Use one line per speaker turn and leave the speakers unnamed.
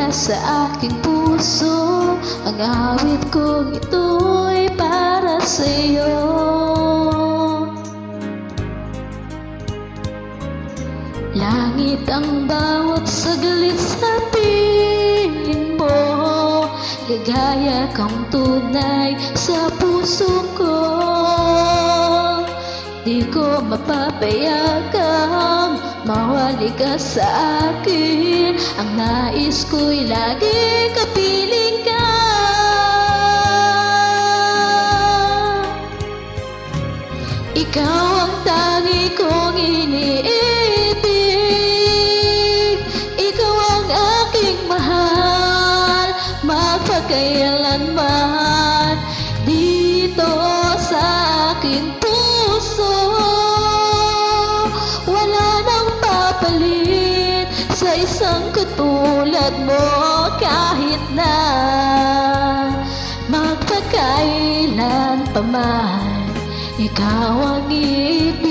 mula sa aking puso. Ang awit kong ito'y para sa'yo. Langit ang bawat saglit sa piling mo. Ligaya kang tunay sa puso ko. Di ko mapapayagang mawali ka sa akin. Ang nais ko'y lagi kapiling ka. Ikaw ang tangi kong iniibig. Ikaw ang aking mahal, magpakailanman. Dito sa aking puso, wala nang papalit sa isang katulad mo. Kahit na magpakailan pa man, ikaw ang ibig.